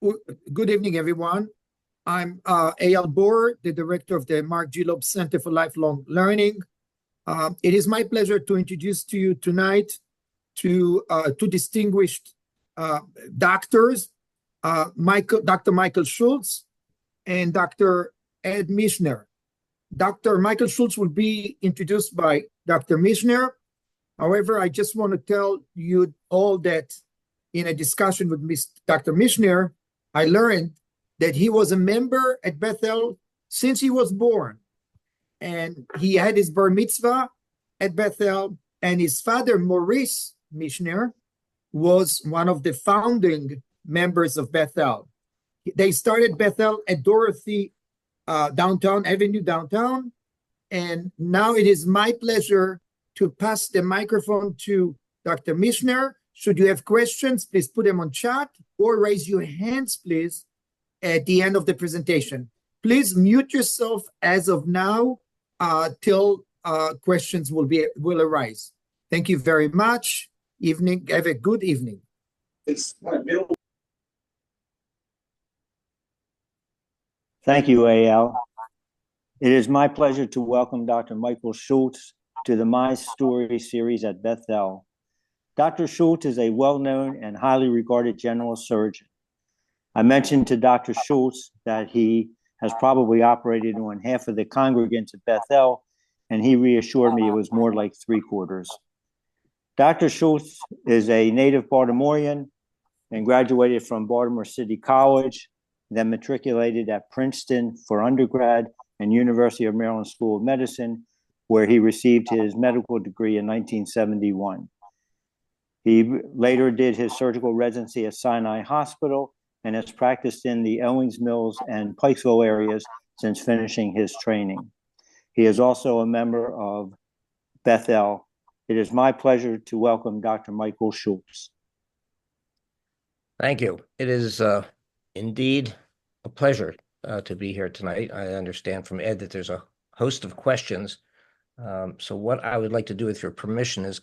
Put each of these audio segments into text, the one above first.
w- Good evening, everyone. I'm Eyal Bor, the director of the Mark G. Loeb Center for Lifelong Learning. It is my pleasure to introduce to you tonight to two distinguished doctors, Dr. Michael Schultz and Dr. Ed Mishner. Dr. Michael Schultz will be introduced by Dr. Mishner. However, I just want to tell you all that in a discussion with Dr. Mishner, I learned that he was a member at Beth El since he was born. And he had his bar mitzvah at Beth El, and his father, Maurice Mishner, was one of the founding members of Beth El. They started Beth El at Dorothy Avenue downtown. And now it is my pleasure to pass the microphone to Dr. Mishner. Should you have questions, please put them on chat or raise your hands, please, at the end of the presentation. Please mute yourself as of now till questions will arise. Thank you very much. Have a good evening. Thank you, Eyal. It is my pleasure to welcome Dr. Michael Schultz to the My Story series at Beth El. Dr. Schultz is a well-known and highly regarded general surgeon. I mentioned to Dr. Schultz that he has probably operated on half of the congregants at Beth El, and he reassured me it was more like 3/4. Dr. Schultz is a native Baltimorean and graduated from Baltimore City College, then matriculated at Princeton for undergrad and University of Maryland School of Medicine, where he received his medical degree in 1971. He later did his surgical residency at Sinai Hospital and has practiced in the Owings Mills and Pikesville areas since finishing his training. He is also a member of Beth El. It is my pleasure to welcome Dr. Michael Schultz. Thank you. It is indeed a pleasure to be here tonight. I understand from Ed that there's a host of questions. So what I would like to do, with your permission, is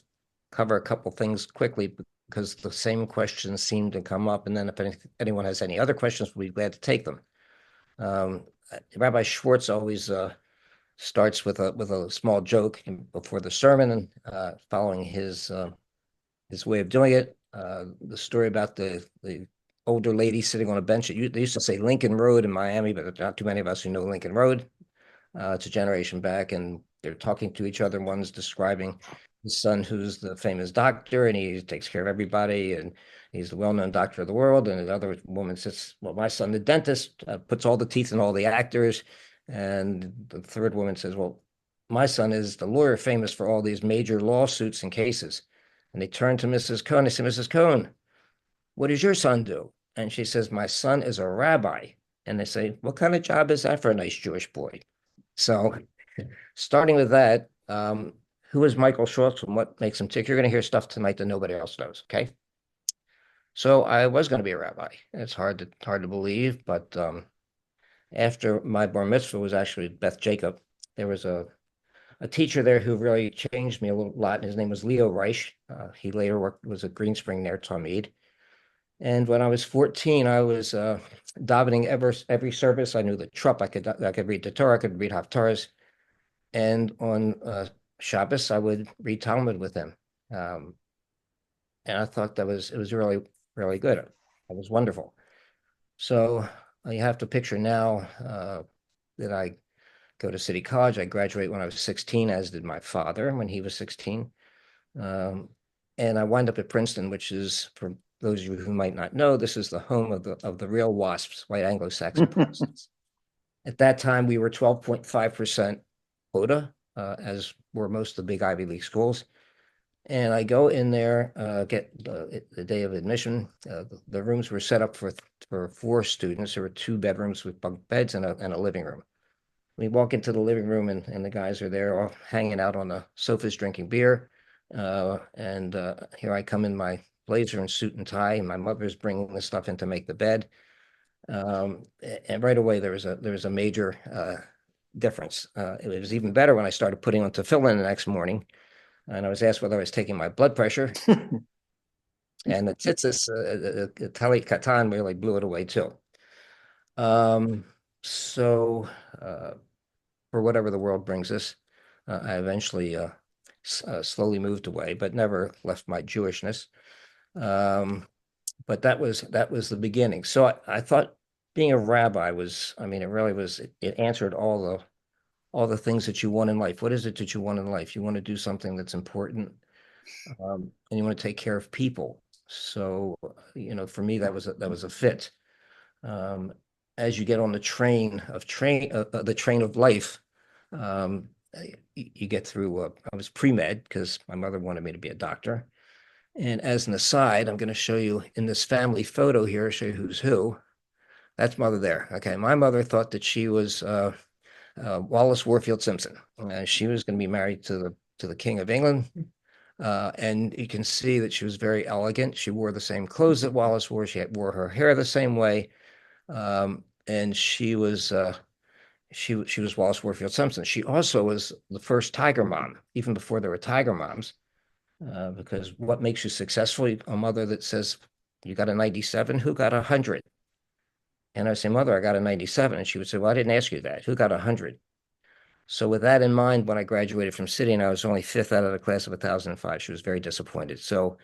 cover a couple things quickly, because the same questions seem to come up. And then if anyone has any other questions, we'll be glad to take them. Rabbi Schwartz always starts with a small joke before the sermon, and following his way of doing it. The story about the older lady sitting on a bench. They used to say Lincoln Road in Miami, but there's not too many of us who know Lincoln Road. It's a generation back, and they're talking to each other. One's describing his son, who's the famous doctor, and he takes care of everybody, and he's the well-known doctor of the world. And another woman says, well, my son, the dentist, puts all the teeth in all the actors. And the third woman says, well, my son is the lawyer famous for all these major lawsuits and cases. And they turn to Mrs. Cohn. They say, Mrs. Cohn, what does your son do? And she says, my son is a rabbi. And they say, what kind of job is that for a nice Jewish boy? So starting with that, who is Michael Schultz and what makes him tick? You're going to hear stuff tonight that nobody else knows, okay? So I was going to be a rabbi. It's hard to believe, but after my bar mitzvah was actually Beth Jacob, there was a teacher there who really changed me a lot, and his name was Leo Reich. He later was a Green Spring Ner Talmid. And when I was 14, I was davening every service. I knew the trup. I could read the Torah. I could read Haftarahs. And on Shabbos, I would read Talmud with him. And I thought it was really, really good. It was wonderful. So you have to picture now that I go to City College. I graduate when I was 16, as did my father when he was 16. And I wind up at Princeton, which is, for those of you who might not know, this is the home of the real WASPs, white Anglo-Saxon Protestants. At that time, we were 12.5% quota, as were most of the big Ivy League schools. And I go in there, get the day of admission. The rooms were set up for 4 students. There were 2 bedrooms with bunk beds and a living room. We walk into the living room, and the guys are there all hanging out on the sofas drinking beer. And here I come in my blazer and suit and tie, and my mother's bringing the stuff in to make the bed. And right away, there was a major difference. It was even better when I started putting on tefillin the next morning, and I was asked whether I was taking my blood pressure. And the tzitzis, Tali Katan really blew it away too. Um, so for whatever the world brings us, I eventually slowly moved away, but never left my Jewishness. But that was the beginning. So I thought being a rabbi was, I mean, it really was, it answered all the things that you want in life. What is it that you want in life? You want to do something that's important, and you want to take care of people. So, for me, that was a fit. Um, as you get on the train of life, um, you get through. I was pre-med because my mother wanted me to be a doctor. And as an aside, I'm going to show you in this family photo here, show you who's who. That's mother there. Okay, my mother thought that she was Wallace Warfield Simpson. She was going to be married to the King of England. And you can see that she was very elegant. She wore the same clothes that Wallace wore. Wore her hair the same way. And she was Wallace Warfield Simpson. She also was the first Tiger mom, even before there were Tiger moms. Because what makes you successful? A mother that says, you got a 97, who got 100? And I say, Mother, I got a 97. And she would say, well, I didn't ask you that. Who got 100? So with that in mind, when I graduated from City and I was only fifth out of the class of 1005, she was very disappointed. So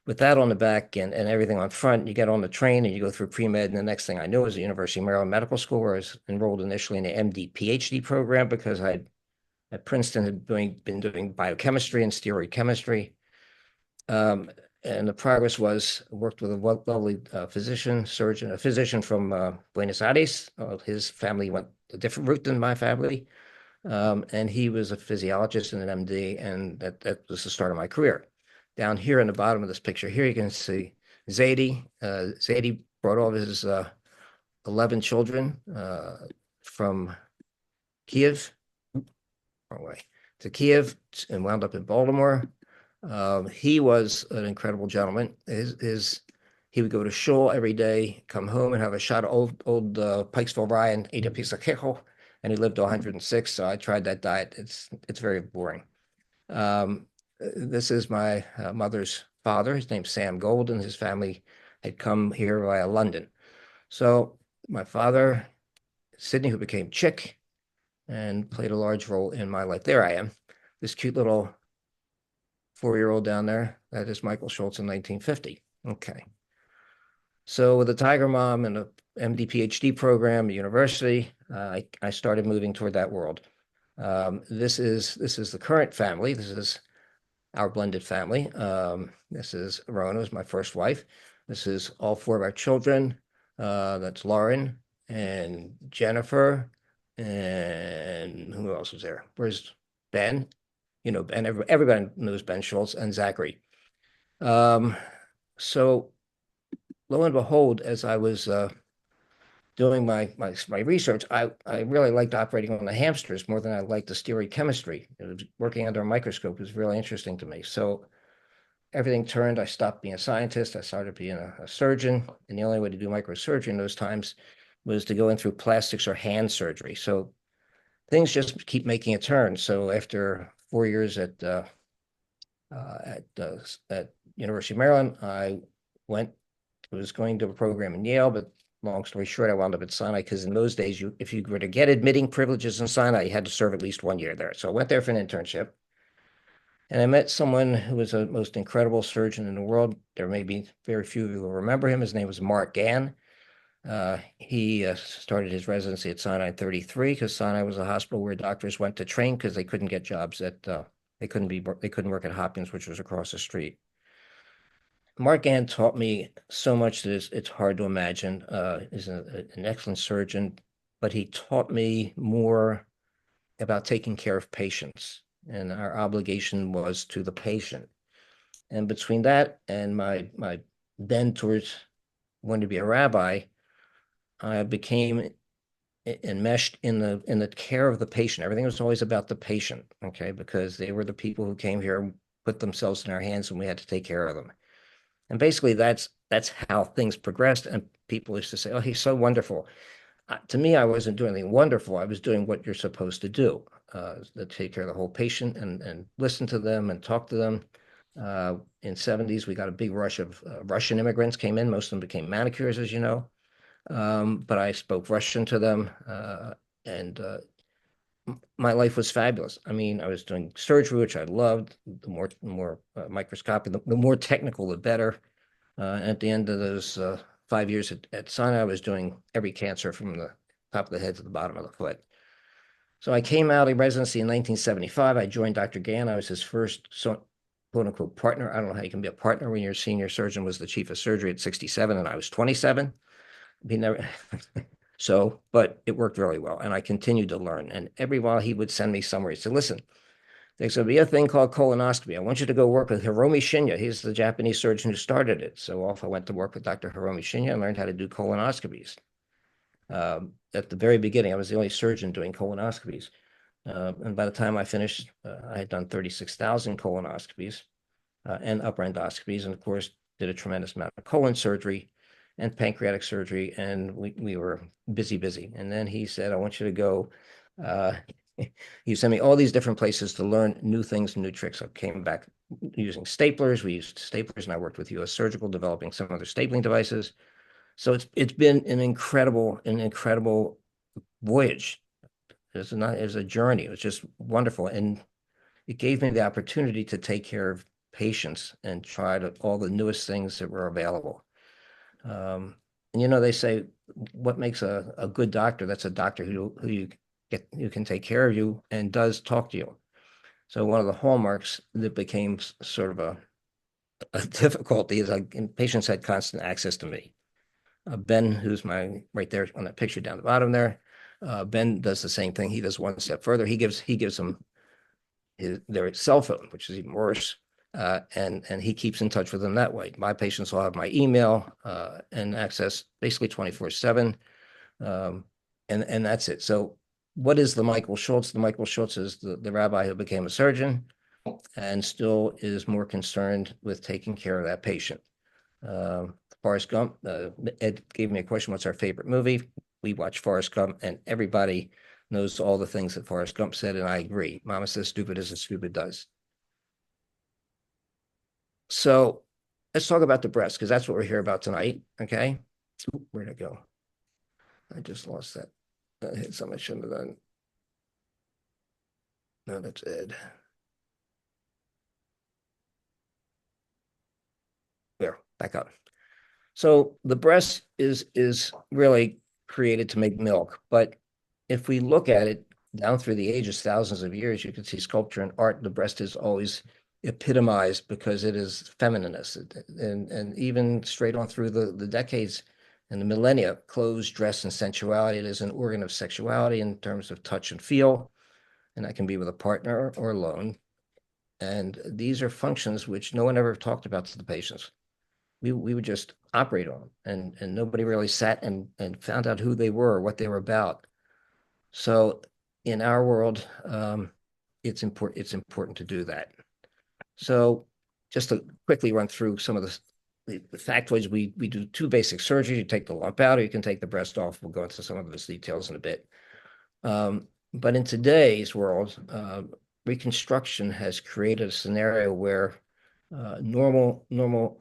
with that on the back and everything on front, you get on the train and you go through pre-med. And the next thing I knew was the University of Maryland Medical School, where I was enrolled initially in the MD PhD program because I at Princeton had been doing biochemistry and steroid chemistry. And the progress was worked with a lovely physician from Buenos Aires. His family went a different route than my family. And he was a physiologist and an MD, and that was the start of my career. Down here in the bottom of this picture here, you can see Zaidi. Zaidi brought all of his 11 children from Kiev, wrong way, to Kiev and wound up in Baltimore. He was an incredible gentleman. He would go to shul every day, come home and have a shot of old Pikesville rye and eat a piece of kickel, and he lived to 106. So I tried that diet. It's very boring. This is my mother's father. His name's Sam Golden. His family had come here via London. So my father, Sidney, who became Chick and played a large role in my life. There I am, this cute little 4-year-old down there. That is Michael Schultz in 1950. Okay. So with a Tiger mom and a MD PhD program at university, I started moving toward that world. This is the current family. This is our blended family. This is Rona, who's my first wife. This is all 4 of our children. That's Lauren and Jennifer, and who else was there? Where's Ben? Ben, everybody knows Ben Schultz and Zachary. So lo and behold, as I was doing my research, I really liked operating on the hamsters more than I liked the steroid chemistry. Working under a microscope was really interesting to me. So everything turned. I stopped being a scientist. I started being a surgeon. And the only way to do microsurgery in those times was to go in through plastics or hand surgery. So things just keep making a turn. So after 4 years at University of Maryland, I was going to a program in Yale, but long story short, I wound up at Sinai because in those days, if you were to get admitting privileges in Sinai, you had to serve at least 1 year there. So I went there for an internship. And I met someone who was the most incredible surgeon in the world. There may be very few of you who remember him. His name was Mark Gann. He started his residency at Sinai in 33 because Sinai was a hospital where doctors went to train because they couldn't get jobs they couldn't work at Hopkins, which was across the street. Mark Gann taught me so much that it's hard to imagine. He's an excellent surgeon, but he taught me more about taking care of patients, and our obligation was to the patient. And between that and my bend towards wanting to be a rabbi, I became enmeshed in the care of the patient. Everything was always about the patient, okay, because they were the people who came here and put themselves in our hands, and we had to take care of them. And basically, that's how things progressed. And people used to say, "Oh, he's so wonderful." To me, I wasn't doing anything wonderful. I was doing what you're supposed to do, to take care of the whole patient and listen to them and talk to them In 70s, we got a big rush of Russian immigrants came in. Most of them became manicures, as you know. But I spoke Russian to them, and my life was fabulous. I mean, I was doing surgery, which I loved. The more microscopic, the more technical, the better. At the end of those 5 years at Sinai, I was doing every cancer from the top of the head to the bottom of the foot. So I came out of residency in 1975. I joined Dr. Gann. I was his first quote unquote partner. I don't know how you can be a partner when your senior surgeon was the chief of surgery at 67 and I was 27. He never. So, but it worked really well. And I continued to learn. And every while he would send me somewhere. He said, listen, there's going to be a thing called colonoscopy. I want you to go work with Hiromi Shinya. He's the Japanese surgeon who started it. So off I went to work with Dr. Hiromi Shinya and learned how to do colonoscopies. At the very beginning, I was the only surgeon doing colonoscopies. And by the time I finished, I had done 36,000 colonoscopies and upper endoscopies. And of course, did a tremendous amount of colon surgery and pancreatic surgery. And we were busy. And then he said, I want you to go. He sent me all these different places to learn new things, new tricks. I came back using staplers. We used staplers, and I worked with US Surgical, developing some other stapling devices. So it's been an incredible voyage. It was a journey. It was just wonderful, and it gave me the opportunity to take care of patients and try all the newest things that were available. And they say, what makes a good doctor? That's a doctor who can take care of you and does talk to you. So one of the hallmarks that became sort of a difficulty is patients had constant access to me. Ben, who's right there on that picture down the bottom there, Ben does the same thing. He does one step further. He gives them their cell phone, which is even worse, and he keeps in touch with them that way. My patients will have my email and access basically 24/7, and that's it. So what is the Michael Schultz? The Michael Schultz is the rabbi who became a surgeon and still is more concerned with taking care of that patient. Forrest Gump, Ed gave me a question, what's our favorite movie? We watch Forrest Gump, and everybody knows all the things that Forrest Gump said, and I agree. Mama says stupid isn't stupid does. So let's talk about the breast, because that's what we're here about tonight, okay? Where'd it go? I just lost that. I hit something I shouldn't have done. No, that's Ed. There, back up. So the breast is really created to make milk, but if we look at it down through the ages, thousands of years, you can see sculpture and art. The breast is always epitomized because it is feminineness, and even straight on through the decades and the millennia, clothes, dress, and sensuality. It is an organ of sexuality in terms of touch and feel, and that can be with a partner or alone. And these are functions which no one ever talked about to the patients. We would just operate on them, and nobody really sat and found out who they were or what they were about. So in our world, it's important to do that. So just to quickly run through some of the factoids, we do two basic surgeries. You take the lump out, or you can take the breast off. We'll go into some of those details in a bit. But in today's world, reconstruction has created a scenario where normal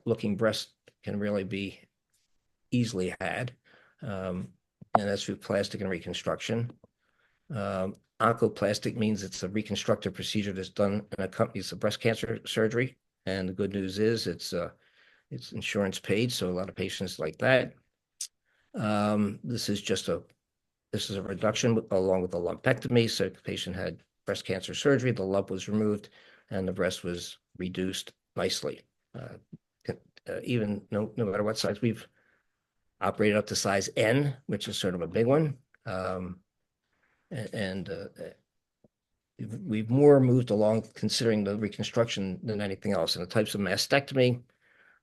looking breast can really be easily had, and that's through plastic and reconstruction. Oncoplastic means it's a reconstructive procedure that's done and accompanies the breast cancer surgery, and the good news is it's insurance paid, so a lot of patients like that. This is a reduction along with a lumpectomy. So the patient had breast cancer surgery, the lump was removed, and the breast was reduced nicely. Even no matter what size, we've operated up to size N, which is sort of a big one. We've more moved along considering the reconstruction than anything else. And the types of mastectomy,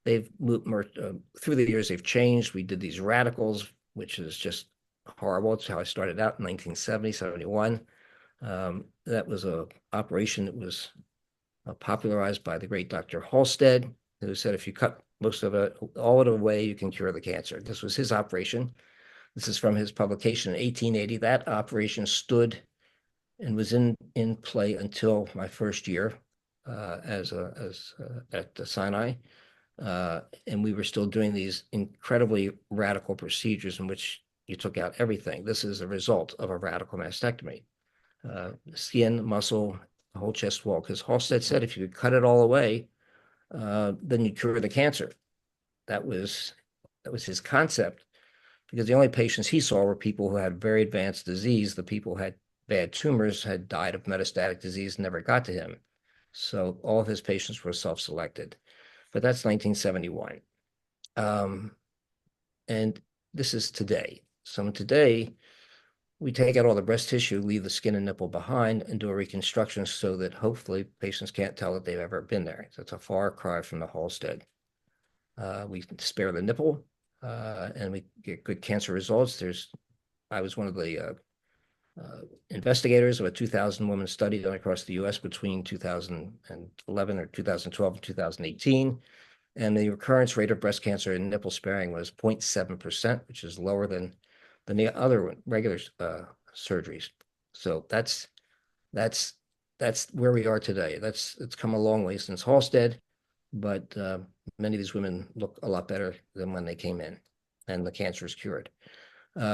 they've moved more through the years, they've changed. We did these radicals, which is just horrible. It's how I started out in 1970, 71. That was an operation that was popularized by the great Dr. Halsted, who said if you cut most of it, all of it away, you can cure the cancer. This was his operation. This is from his publication in 1880. That operation stood and was in play until my first year. at the Sinai. And we were still doing these incredibly radical procedures in which you took out everything. This is a result of a radical mastectomy. Skin, muscle, the whole chest wall. Because Halsted said if you could cut it all away, then you cure the cancer. That was his concept, because the only patients he saw were people who had very advanced disease. The people who had bad tumors had died of metastatic disease, never got to him. So all of his patients were self-selected. But that's 1971. And this is today. So today, we take out all the breast tissue, leave the skin and nipple behind, and do a reconstruction so that hopefully patients can't tell that they've ever been there. So it's a far cry from the Halsted. We spare the nipple, and we get good cancer results. I was one of the investigators of a 2,000-woman study done across the U.S. between 2011 or 2012 and 2018. And the recurrence rate of breast cancer in nipple sparing was 0.7%, which is lower than the other regular surgeries. So that's where we are today. It's come a long way since Halsted, but many of these women look a lot better than when they came in, and the cancer is cured.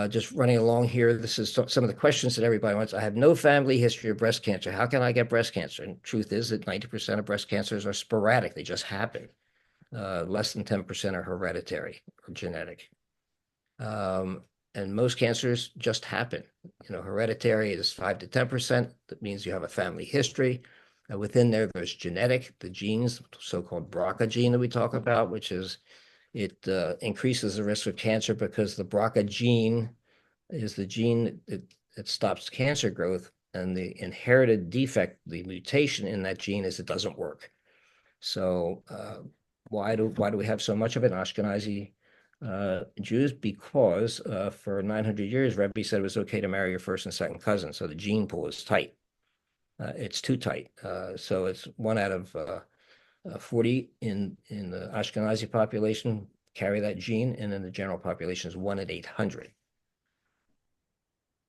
Just running along here, this is some of the questions that everybody wants. I have no family history of breast cancer. How can I get breast cancer? And truth is that 90% of breast cancers are sporadic. They just happen. Less than 10% are hereditary or genetic. And most cancers just happen. Hereditary is 5 to 10%. That means you have a family history. Within there's genetic, the genes, so-called BRCA gene that we talk about, which is it increases the risk of cancer because the BRCA gene is the gene that stops cancer growth, and the inherited defect, the mutation in that gene, is it doesn't work. So why do we have so much of it in Ashkenazi Jews? Because for 900 years, Rebbe said it was okay to marry your first and second cousin. So the gene pool is tight. It's too tight. So it's 1 out of 40 in the Ashkenazi population carry that gene, and in the general population is 1 in 800.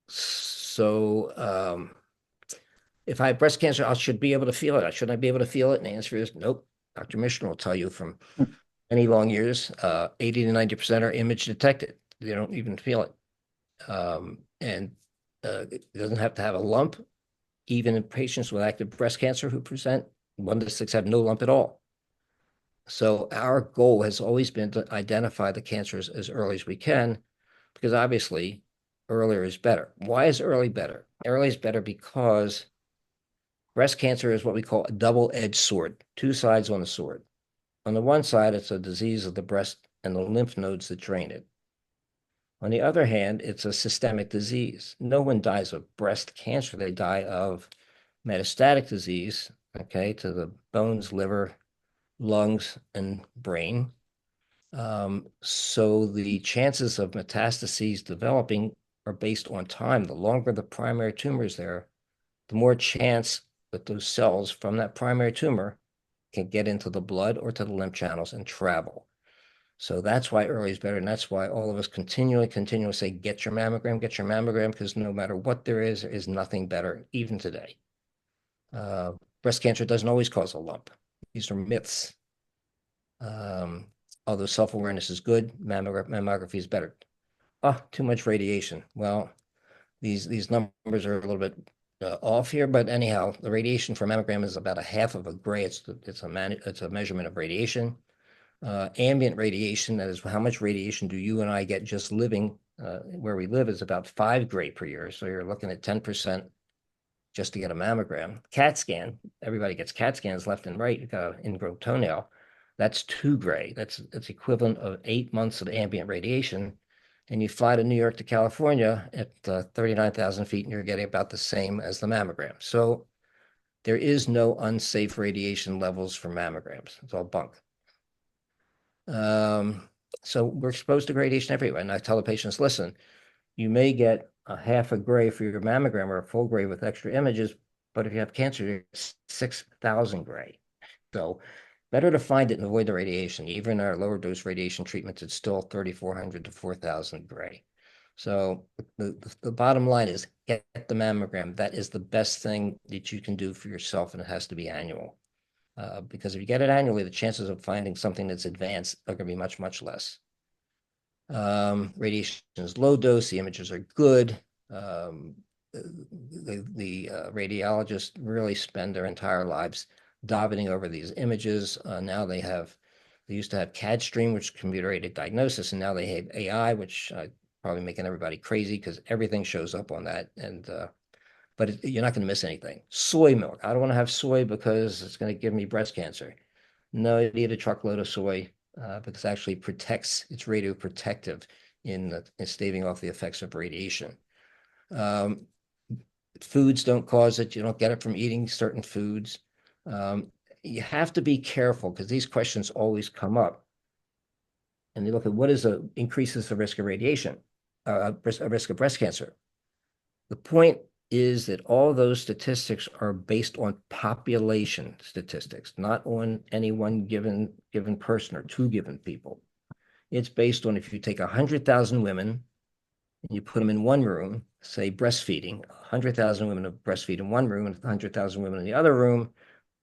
So if I have breast cancer, I should be able to feel it. Shouldn't I be able to feel it? And the answer is nope. Dr. Mishner will tell you from many long years, 80 to 90% are image detected. They don't even feel it. And it doesn't have to have a lump. Even in patients with active breast cancer who present, 1 to 6 have no lump at all. So our goal has always been to identify the cancers as early as we can, because obviously earlier is better. Why is early better? Early is better because breast cancer is what we call a double-edged sword, 2 sides on the sword. On the one side, it's a disease of the breast and the lymph nodes that drain it. On the other hand, it's a systemic disease. No one dies of breast cancer. They die of metastatic disease, okay, to the bones, liver, lungs, and brain. So the chances of metastases developing are based on time. The longer the primary tumor is there, the more chance that those cells from that primary tumor can get into the blood or to the lymph channels and travel. So that's why early is better, and that's why all of us continually say, get your mammogram, because no matter what there is nothing better, even today. Breast cancer doesn't always cause a lump. These are myths. Although self-awareness is good, mammography is better. Too much radiation. Well, these numbers are a little bit off here, but anyhow, the radiation for mammogram is about 1/2 of a gray. It's a measurement of radiation. Ambient radiation, that is how much radiation do you and I get just living where we live, is about 5 gray per year. So you're looking at 10% just to get a mammogram. CAT scan, everybody gets CAT scans left and right. You got an ingrown toenail. That's 2 gray. That's equivalent of 8 months of ambient radiation. And you fly to New York to California at 39,000 feet, and you're getting about the same as the mammogram. So there is no unsafe radiation levels for mammograms. It's all bunk. So we're exposed to radiation everywhere. And I tell the patients, listen, you may get 1/2 gray for your mammogram or a full gray with extra images, but if you have cancer, you're 6,000 gray. So better to find it and avoid the radiation. Even our lower dose radiation treatments, it's still 3,400 to 4,000 gray. So the bottom line is get the mammogram. That is the best thing that you can do for yourself, and it has to be annual. because if you get it annually, the chances of finding something that's advanced are going to be much, much less. Radiation is low dose. The images are good. The radiologists really spend their entire lives davening over these images. Now they used to have CAD stream, which is computer-aided diagnosis, and now they have AI, which probably making everybody crazy because everything shows up on that. But you're not going to miss anything. Soy milk. I don't want to have soy because it's going to give me breast cancer. No, you need a truckload of soy because it actually protects, it's radioprotective in staving off the effects of radiation. Foods don't cause it. You don't get it from eating certain foods. You have to be careful because these questions always come up. And you look at what increases the risk of radiation, risk of breast cancer. The point is that all those statistics are based on population statistics, not on any one given person or two given people. It's based on if you take 100,000 women and you put them in one room, say breastfeeding, 100,000 women to breastfeed in one room and 100,000 women in the other room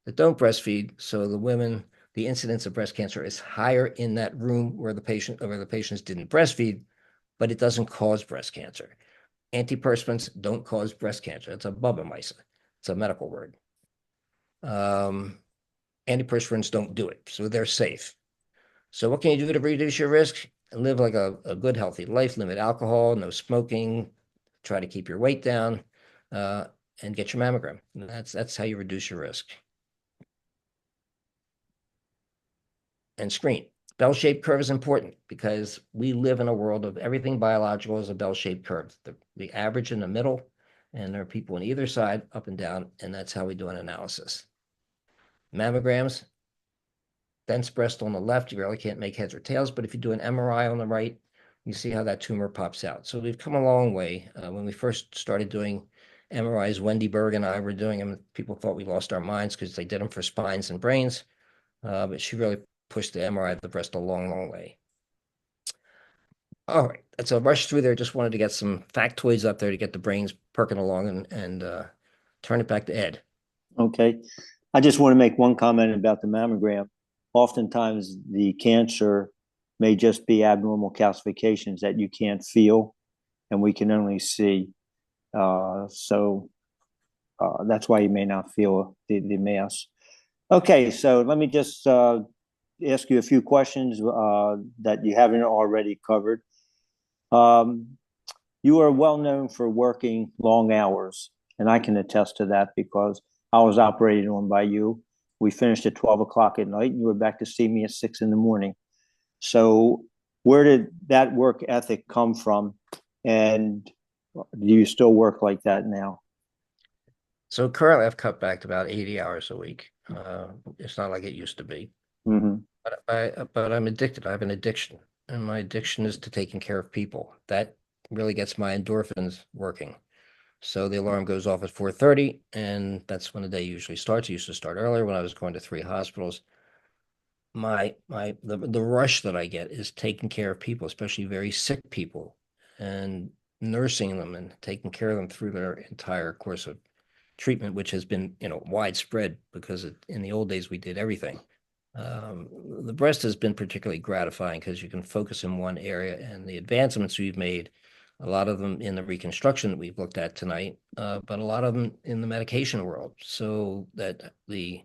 that don't breastfeed. So the incidence of breast cancer is higher in that room where the patients didn't breastfeed, but it doesn't cause breast cancer. Antiperspirants don't cause breast cancer. It's a Bubamycin. It's a medical word. Antiperspirants don't do it, so they're safe. So what can you do to reduce your risk? Live like a good, healthy life, limit alcohol, no smoking, try to keep your weight down, and get your mammogram. And that's how you reduce your risk. And screen. Bell-shaped curve is important because we live in a world of everything biological is a bell-shaped curve. The average in the middle, and there are people on either side, up and down, and that's how we do an analysis. Mammograms, dense breast on the left, you really can't make heads or tails, but if you do an MRI on the right, you see how that tumor pops out. So we've come a long way. When we first started doing MRIs, Wendy Berg and I were doing them, people thought we lost our minds because they did them for spines and brains, but she really pushed the MRI of the breast a long, long way. All right, that's a rush through there. Just wanted to get some factoids up there to get the brains perking along and turn it back to Ed. Okay. I just want to make one comment about the mammogram. Oftentimes, the cancer may just be abnormal calcifications that you can't feel and we can only see. So that's why you may not feel the mass. Okay, so let me just ask you a few questions that you haven't already covered. You are well known for working long hours, and I can attest to that because I was operated on by you. We finished at 12 o'clock at night, and you were back to see me at 6 in the morning. So where did that work ethic come from? And do you still work like that now? So currently I've cut back to about 80 hours a week. It's not like it used to be. Mm-hmm. But I'm addicted. I have an addiction, and my addiction is to taking care of people. That really gets my endorphins working. So the alarm goes off at 4:30, and that's when the day usually starts. It used to start earlier when I was going to 3 hospitals. The rush that I get is taking care of people, especially very sick people, and nursing them and taking care of them through their entire course of treatment, which has been, widespread because in the old days we did everything. The breast has been particularly gratifying because you can focus in one area, and the advancements we've made, a lot of them in the reconstruction that we've looked at tonight, but a lot of them in the medication world, so that the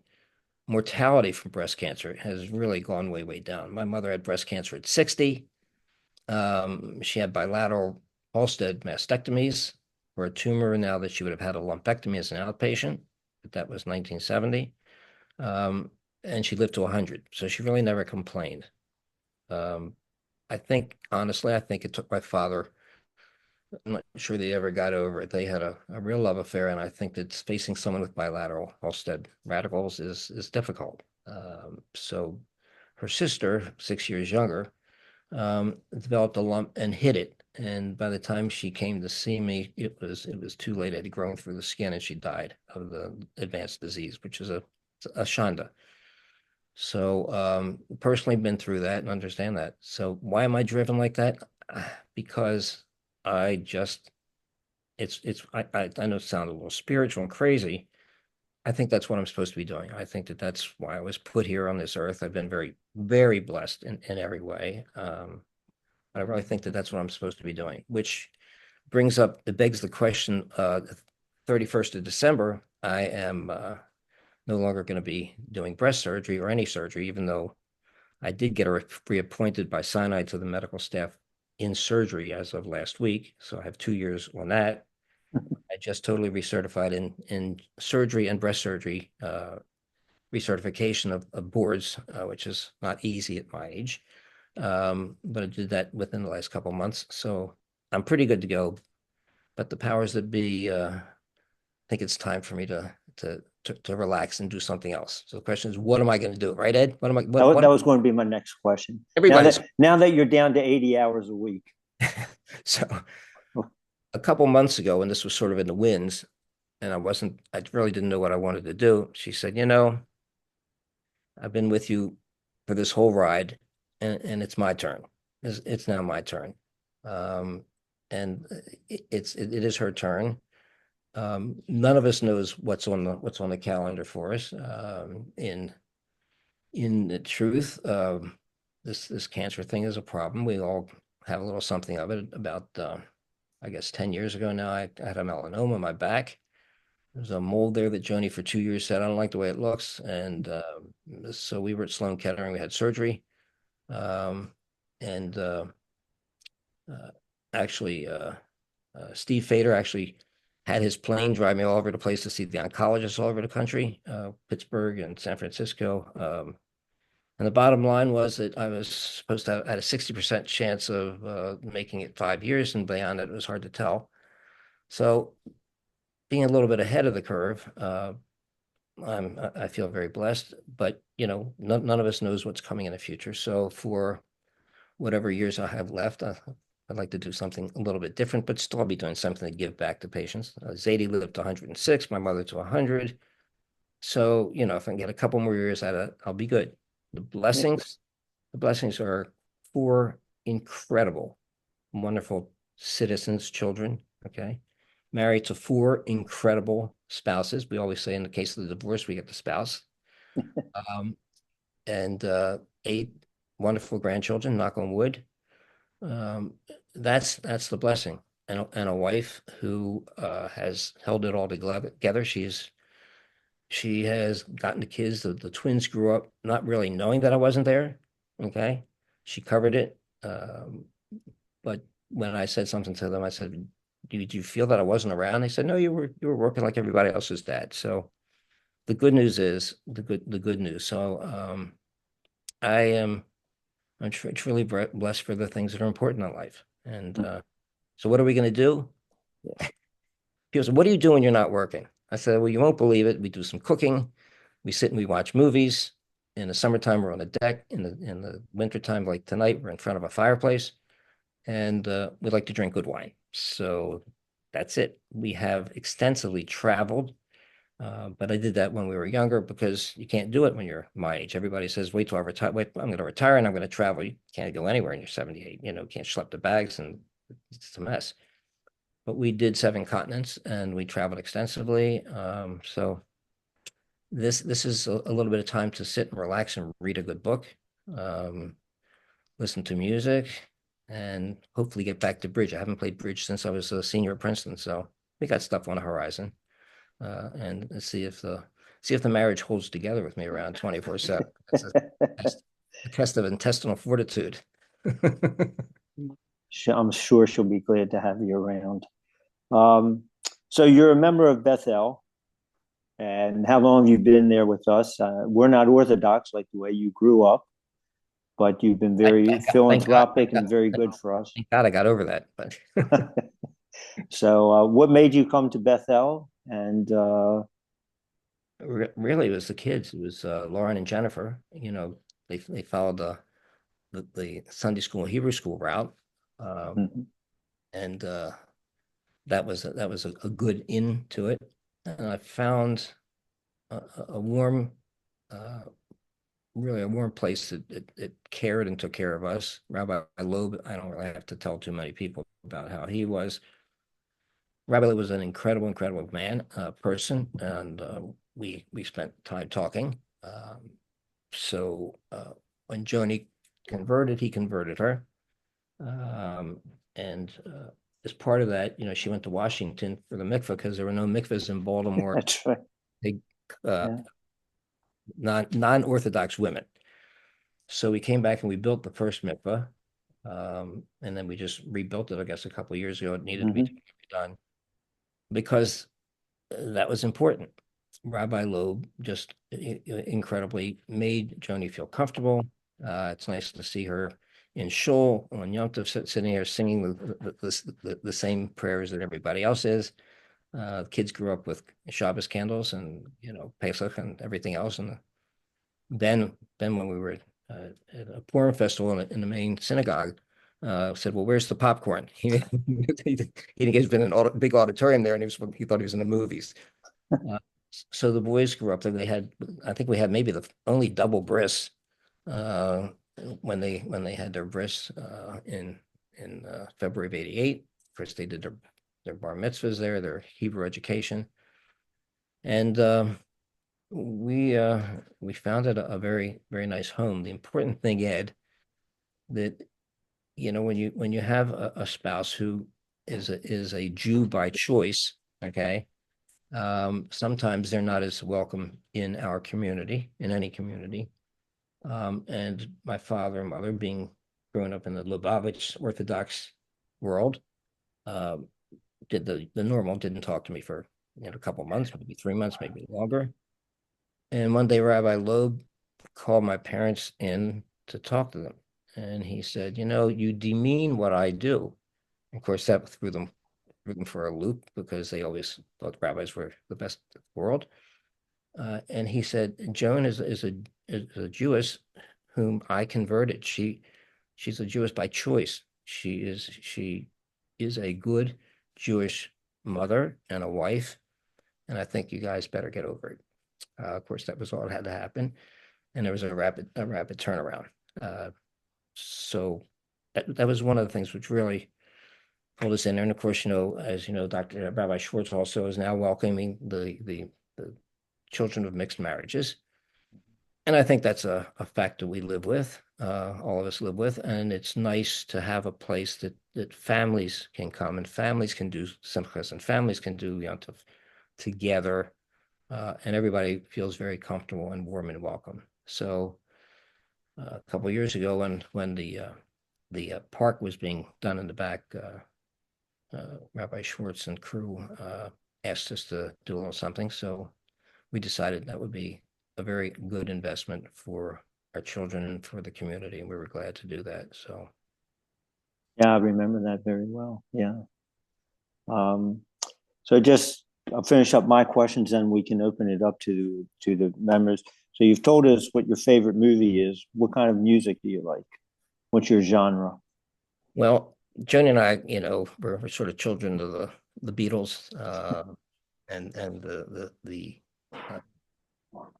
mortality from breast cancer has really gone way, way down. My mother had breast cancer at 60. She had bilateral Halsted mastectomies for a tumor now that she would have had a lumpectomy as an outpatient, but that was 1970. And she lived to 100, so she really never complained. Honestly, I think it took my father. I'm not sure they ever got over it. They had a real love affair, and I think that facing someone with bilateral Halsted radicals is difficult. So her sister, 6 years younger, developed a lump and hid it. And by the time she came to see me, it was too late. It had grown through the skin, and she died of the advanced disease, which is a Shanda. So personally been through that and understand that. So why am I driven like that? Because I know it sounds a little spiritual and crazy, I think that's what I'm supposed to be doing. I think that that's why I was put here on this earth. I've been very, very blessed in every way. But I really think that that's what I'm supposed to be doing, which it begs the question, the 31st of December, I am no longer going to be doing breast surgery or any surgery, even though I did get reappointed by Sinai to the medical staff in surgery as of last week. So I have 2 years on that. I just totally recertified in surgery and breast surgery, recertification of boards, which is not easy at my age. But I did that within the last couple of months. So I'm pretty good to go. But the powers that be, think it's time for me to relax and do something else. So the question is, what am I going to do? Right, Ed? What That was going to be my next question. Now that you're down to 80 hours a week. So a couple months ago, when this was sort of in the winds, and I really didn't know what I wanted to do, she said, I've been with you for this whole ride, and it's my turn. It's now my turn. And it is her turn. None of us knows what's on the calendar for us. In the truth, this cancer thing is a problem. We all have a little something of it. About I guess 10 years ago now, I had a melanoma in my back. There's a mold there that Joni for 2 years said, I don't like the way it looks. And so we were at Sloan Kettering, we had surgery. And actually, Steve Fader actually had his plane drive me all over the place to see the oncologists all over the country, Pittsburgh and San Francisco. And the bottom line was that I was supposed to have had a 60% chance of making it 5 years, and beyond it, it was hard to tell. So being a little bit ahead of the curve, I feel very blessed, but none of us knows what's coming in the future. So for whatever years I have left, I'd like to do something a little bit different, but still be doing something to give back to patients. Zadie lived to 106, my mother to 100. So, if I can get a couple more years out of it, I'll be good. The blessings are 4 incredible, wonderful citizens, children, okay? Married to 4 incredible spouses. We always say in the case of the divorce, we get the spouse. And 8 wonderful grandchildren, knock on wood. That's the blessing. And a wife who has held it all together. She has gotten the kids. The twins grew up not really knowing that I wasn't there. Okay. She covered it. But when I said something to them, I said, do you feel that I wasn't around? They said, no, you were working like everybody else's dad. So the good news is the good news. So I'm truly blessed for the things that are important in life. And so what are we going to do? People said, what do you do when you're not working? I said, well, you won't believe it. We do some cooking. We sit and we watch movies. In the summertime, we're on the deck. In the wintertime, like tonight, we're in front of a fireplace. And we like to drink good wine. So that's it. We have extensively traveled. But I did that when we were younger because you can't do it when you're my age. Everybody says, wait till I retire. Wait, I'm going to retire and I'm going to travel. You can't go anywhere when you're 78. Can't schlep the bags and it's a mess. But we did 7 continents and we traveled extensively. So this is a little bit of time to sit and relax and read a good book, listen to music, and hopefully get back to bridge. I haven't played bridge since I was a senior at Princeton, so we got stuff on the horizon. And let's see if the marriage holds together with me around 24/7. That's a test of intestinal fortitude. I'm sure she'll be glad to have you around. So you're a member of Beth El, and how long have you been there with us? We're not Orthodox like the way you grew up, but you've been very philanthropic and very good for us. Thank God I got over that. But so what made you come to Beth El? And really, it was the kids. It was Lauren and Jennifer. They followed the Sunday school and Hebrew school route, and that was a good in to it. And I found a warm, really a warm place that cared and took care of us. Rabbi Loeb, I don't really have to tell too many people about how he was. Rabbi Loeb was an incredible man, person, and we spent time talking. So when Joni converted, he converted her. And as part of that, she went to Washington for the mikveh because there were no mikvahs in Baltimore. That's right. Big Yeah. non-Orthodox women. So we came back and we built the first mikveh. And then we just rebuilt it, I guess, a couple of years ago. It needed to be done because that was important. Rabbi Loeb just incredibly made Joni feel comfortable. It's nice to see her in shul on Yom Tov sitting here singing the same prayers that everybody else is. Kids grew up with Shabbos candles and Pesach and everything else. And then when we were at a Purim festival in the main synagogue, said, "Well, where's the popcorn?" He didn't get been in a big auditorium there, and he thought he was in the movies. So the boys grew up there. I think we had maybe the only double bris when they had their bris in February of '88. First, they did their bar mitzvahs there, their Hebrew education, and we founded a very nice home. The important thing, Ed, that when you have a spouse who is a Jew by choice, okay, sometimes they're not as welcome in our community, in any community. And my father and mother, being growing up in the Lubavitch Orthodox world, did the normal, didn't talk to me for a couple months, maybe 3 months, maybe longer. And one day Rabbi Loeb called my parents in to talk to them. And he said, you demean what I do. Of course, that threw them for a loop because they always thought rabbis were the best in the world. And he said, Joan is a Jewess whom I converted. She's a Jewess by choice. She is a good Jewish mother and a wife. And I think you guys better get over it. Of course, that was all that had to happen. And there was a rapid turnaround. So that was one of the things which really pulled us in there. And of course, as you know, Dr. Rabbi Schultz also is now welcoming the children of mixed marriages. And I think that's a fact that we live with, all of us live with. And it's nice to have a place that families can come and families can do simchas and families can do Yom Tov together. And everybody feels very comfortable and warm and welcome. So a couple of years ago when the park was being done in the back, Rabbi Schwartz and crew asked us to do a little something. So we decided that would be a very good investment for our children and for the community. And we were glad to do that. So. Yeah, I remember that very well. Yeah. So I'll finish up my questions and we can open it up to the members. So you've told us what your favorite movie is. What kind of music do you like? What's your genre? Well, Joni and I, we're sort of children of the Beatles, and the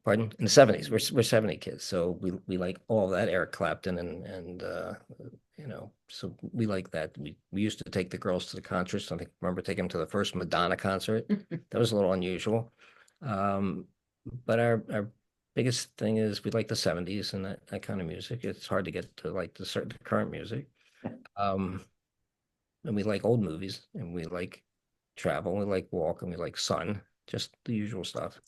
pardon, in the '70s. We're '70 kids, so we like all that. Eric Clapton and so we like that. We used to take the girls to the concerts. I remember taking them to the first Madonna concert. That was a little unusual, but our biggest thing is we like the '70s and that kind of music. It's hard to get to like the current music. And we like old movies and we like travel, we like walk, and we like sun, just the usual stuff.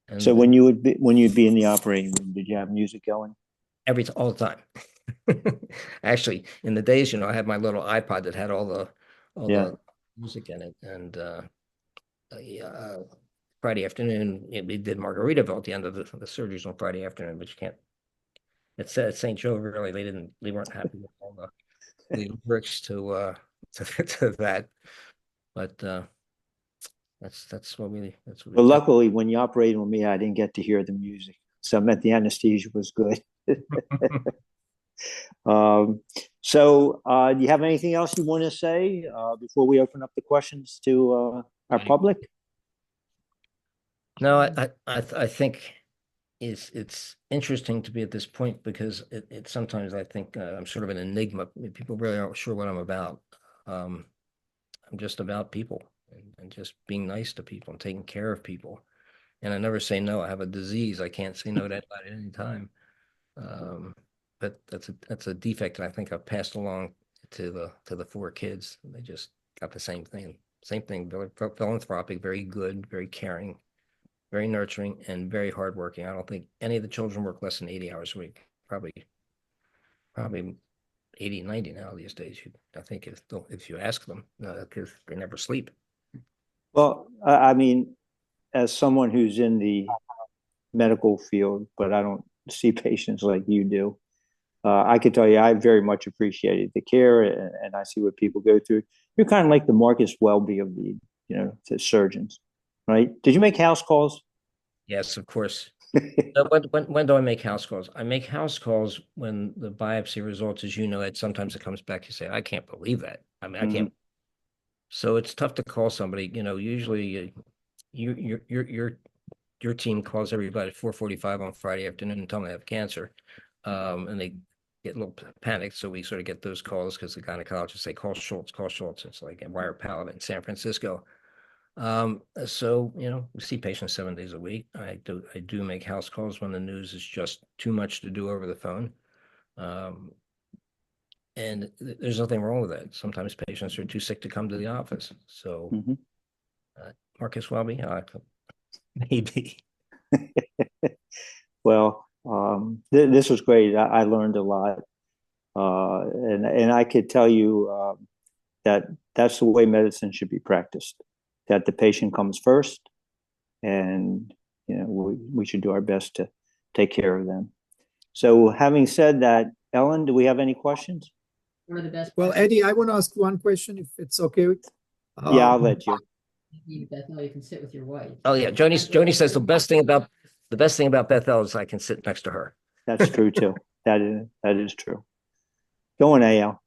And so when you'd be in the operating room, did you have music going? all the time. Actually, in the days, I had my little iPod that had all the music in it. And Friday afternoon, we did Margaritaville at the end of the surgeries on Friday afternoon, but you can't. It's at St. Joe, really, they weren't happy with all the lyrics to that, but that's what we. But luckily, when you operated on me, I didn't get to hear the music, so I meant the anesthesia was good. So do you have anything else you want to say before we open up the questions to our public? No, I think it's interesting to be at this point because it sometimes I think I'm sort of an enigma. People really aren't sure what I'm about. I'm just about people. and just being nice to people and taking care of people. And I never say no. I have a disease. I can't say no to anybody at any time. But that's a defect that I think I've passed along to the four kids. They just got the same thing. Same thing. Very philanthropic, very good, very caring, very nurturing, and very hardworking. I don't think any of the children work less than 80 hours a week. Probably 80, 90 now these days. I think if you ask them, because they never sleep. Well, I mean, as someone who's in the medical field, but I don't see patients like you do, I can tell you I very much appreciated the care, and I see what people go through. You're kind of like the Marcus Welby of the surgeons, right? Did you make house calls? Yes, of course. When do I make house calls? I make house calls when the biopsy results, as you know, Ed, sometimes it comes back, you say, I can't believe that. I mean, I can't. So it's tough to call somebody, usually your team calls everybody at 4:45 on Friday afternoon and tell them they have cancer. And they get a little panicked. So we sort of get those calls because the gynecologists say, call Schultz, call Schultz. It's like a wire pallet in San Francisco. So, we see patients 7 days a week. I do make house calls when the news is just too much to do over the phone. And there's nothing wrong with that. Sometimes patients are too sick to come to the office. So, Marcus Welby, maybe. Well, this was great. I learned a lot. And I could tell you that that's the way medicine should be practiced, that the patient comes first, and we should do our best to take care of them. So having said that, Ellen, do we have any questions? One of the best. Well, Eddie, I want to ask one question, if it's okay. Yeah, I'll let you. Beth El, you can sit with your wife. Oh yeah, Joni says the best thing about Beth El is I can sit next to her. That's true too. That is true. Go on, AL.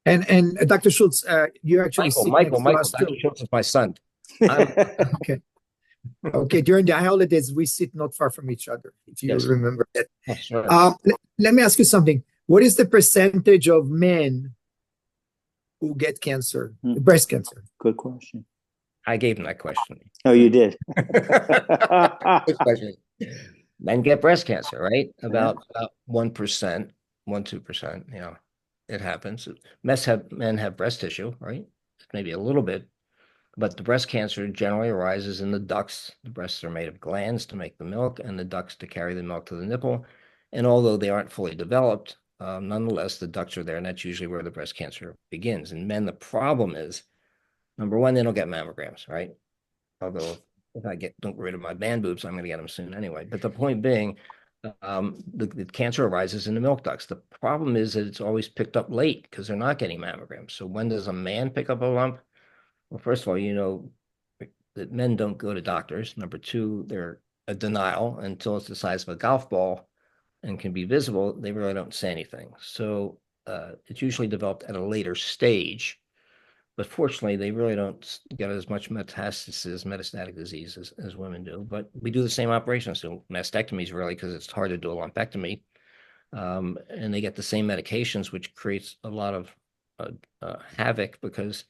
And Dr. Schultz, you actually Michael. Dr. Schultz is my son. Okay. Okay. During the holidays, we sit not far from each other, if you remember that. Yes, right. Let me ask you something. What is the percentage of men who get cancer, breast cancer? Good question. I gave him that question. Oh, you did. Good question. Men get breast cancer, right? About 1%, 2%. It happens. Men have breast tissue, right? Maybe a little bit, but the breast cancer generally arises in the ducts. The breasts are made of glands to make the milk, and the ducts to carry the milk to the nipple. And although they aren't fully developed, nonetheless, the ducts are there, and that's usually where the breast cancer begins. In men, the problem is, number one, they don't get mammograms, right? Although if I don't get rid of my man boobs, I'm going to get them soon anyway. But the point being, the cancer arises in the milk ducts. The problem is that it's always picked up late because they're not getting mammograms. So when does a man pick up a lump? Well, first of all, that men don't go to doctors. Number two, they're a denial until it's the size of a golf ball and can be visible. They really don't say anything. So it's usually developed at a later stage. But fortunately, they really don't get as much metastatic disease as women do. But we do the same operations. So mastectomies really, because it's hard to do a lumpectomy. And they get the same medications, which creates a lot of havoc because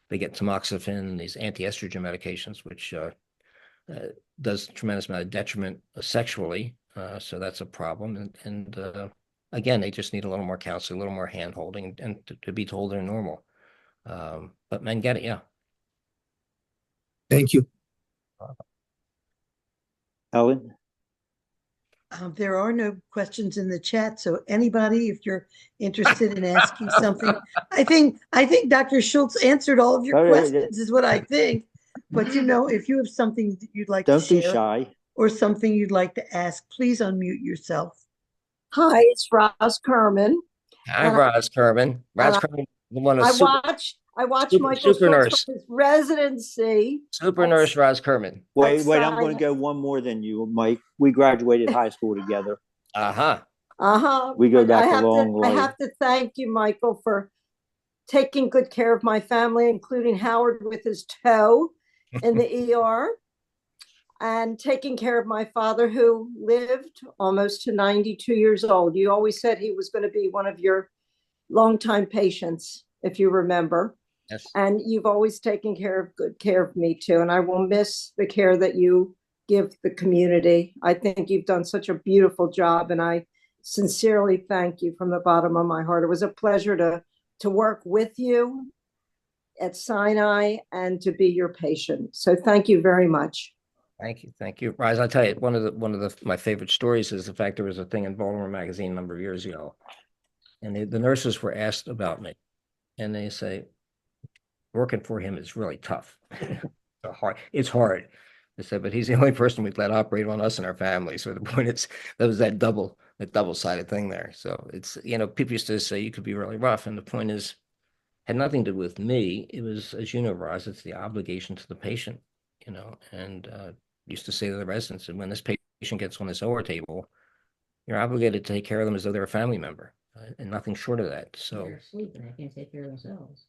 they get tamoxifen and these anti-estrogen medications, which does a tremendous amount of detriment sexually. So that's a problem. And again, they just need a little more counseling, a little more hand-holding, and to be told they're normal. But men get it, yeah. Thank you. Ellen? There are no questions in the chat, so anybody, if you're interested in asking something, I think Dr. Schultz answered all of your questions, is what I think. But if you have something that you'd like to share, don't be shy, or something you'd like to ask, please unmute yourself. Hi, it's Roz Kerman. Hi, Roz Kerman. Roz Kerman, the one I watched Michael Schultz for his residency. Super nurse Roz Kerman. Wait, I'm going to go one more than you, Mike. We graduated high school together. We go back a long way. I have to thank you, Michael, for taking good care of my family, including Howard with his toe in the ER, and taking care of my father, who lived almost to 92 years old. You always said he was going to be one of your longtime patients, if you remember. Yes. And you've always taken good care of me too. And I will miss the care that you give the community. I think you've done such a beautiful job, and I sincerely thank you from the bottom of my heart. It was a pleasure to work with you at Sinai and to be your patient. So thank you very much. Thank you, Roz. I'll tell you, one of my favorite stories is the fact there was a thing in Baltimore Magazine a number of years ago, and the nurses were asked about me, and they say, working for him is really tough. It's hard. They said, but he's the only person we'd let operate on us and our family. So the point is, that was that double-sided thing there. So it's, people used to say you could be really rough, and the point is, had nothing to do with me. It was, as you know, Roz, it's the obligation to the patient, and used to say to the residents, and when this patient gets on this OR table, you're obligated to take care of them as though they're a family member, and nothing short of that. So They're asleep and they can't take care of themselves.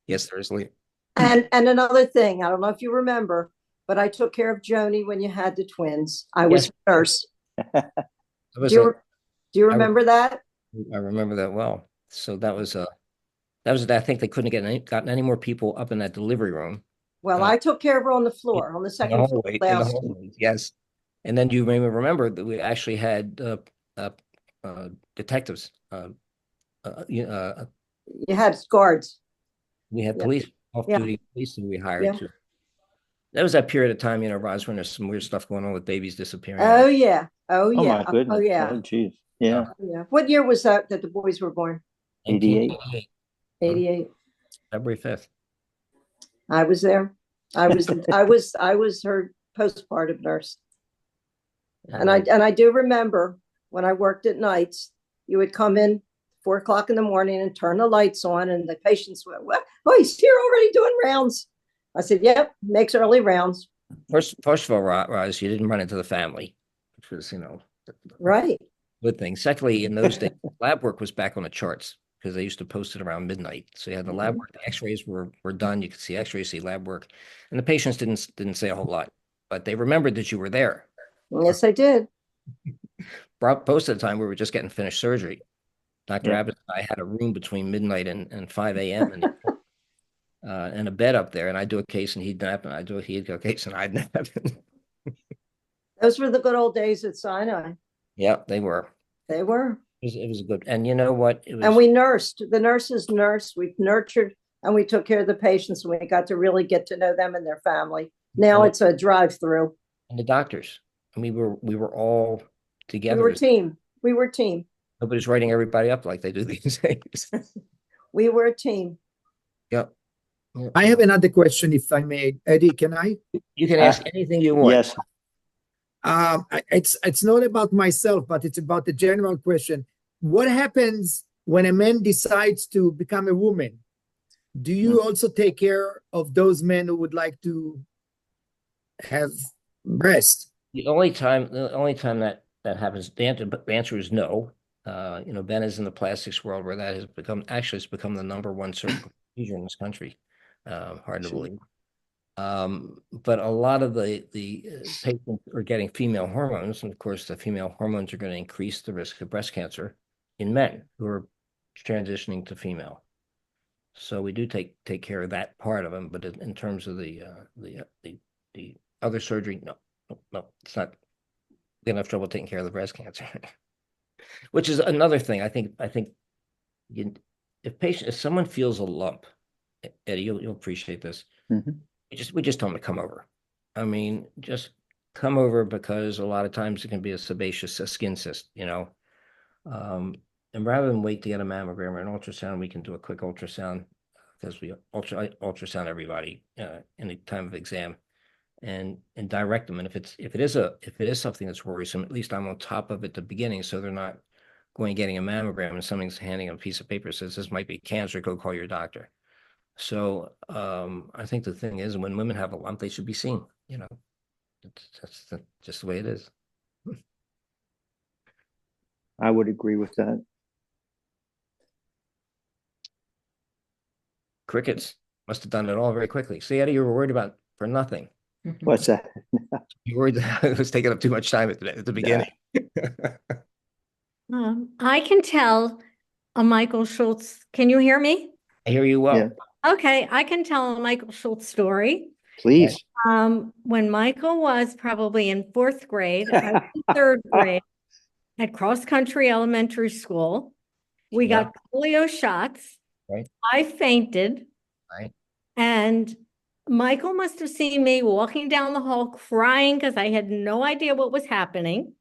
yes, there is sleep. And another thing, I don't know if you remember, but I took care of Joni when you had the twins. I was a nurse. Do you remember that? I remember that well. So that was I think they couldn't get gotten any more people up in that delivery room. Well, I took care of her on the floor, on the second floor. In the hallway, yes. And then you may remember that we actually had detectives. You had guards. We had police, off-duty police that we hired to. That was that period of time, Roz, when there's some weird stuff going on with babies disappearing. Oh yeah. Oh my goodness. Oh yeah. Oh geez. Yeah. Yeah. What year was that the boys were born? 88. 88. February 5th. I was there. I was her postpartum nurse. And I do remember when I worked at nights, you would come in 4 o'clock in the morning and turn the lights on, and the patients went, "What? Oh, he's here already doing rounds." I said, "Yep, makes early rounds." First of all, Roz, you didn't run into the family, which was, right. Good thing. Secondly, in those days, lab work was back on the charts because they used to post it around midnight. So you had the lab work, the X-rays were done. You could see X-rays, see lab work, and the patients didn't say a whole lot, but they remembered that you were there. Yes, I did. Most of the time, we were just getting finished surgery. Dr. Abbott and I had a room between midnight and 5 a.m. And a bed up there, and I'd do a case and he'd nap, and he'd go case and I'd nap. Those were the good old days at Sinai. Yeah, they were. They were. It was good. And you know what? And we nursed. The nurses nursed. We nurtured, and we took care of the patients, and we got to really get to know them and their family. Now it's a drive-through. And the doctors. And we were all together. We were a team. Nobody's writing everybody up like they do these days. We were a team. Yep. I have another question, if I may. Eddie, can I? You can ask anything you want. Yes. It's not about myself, but it's about the general question. What happens when a man decides to become a woman? Do you also take care of those men who would like to have breasts? The only time that happens, the answer is no. Ben is in the plastics world where that has become the number one surgical procedure in this country. Hard to believe. But a lot of the patients are getting female hormones, and of course the female hormones are going to increase the risk of breast cancer in men who are transitioning to female. So we do take care of that part of them, but in terms of the other surgery, no, it's not. We have enough trouble taking care of the breast cancer, which is another thing. I think if someone feels a lump, Eddie, you'll appreciate this. Mm-hmm. We just tell them to come over. I mean, just come over, because a lot of times it can be a sebaceous skin cyst, and rather than wait to get a mammogram or an ultrasound, we can do a quick ultrasound, because we ultrasound everybody in the time of exam, and direct them. And if it is something that's worrisome, at least I'm on top of it at the beginning, so they're not going and getting a mammogram and something's handing a piece of paper that says this might be cancer, go call your doctor. So I think the thing is, when women have a lump, they should be seen. That's just the way it is. I would agree with that. Crickets must have done it all very quickly. See, Eddie, you were worried about for nothing. What's that? You worried that it was taking up too much time at the beginning. I can tell, Michael Schultz. Can you hear me? I hear you well. Yeah. Okay, I can tell a Michael Schultz story. Please. When Michael was probably in fourth grade, I was in third grade at cross country elementary school. We Yeah. got polio shots. Right. I fainted. Right. And Michael must have seen me walking down the hall crying because I had no idea what was happening.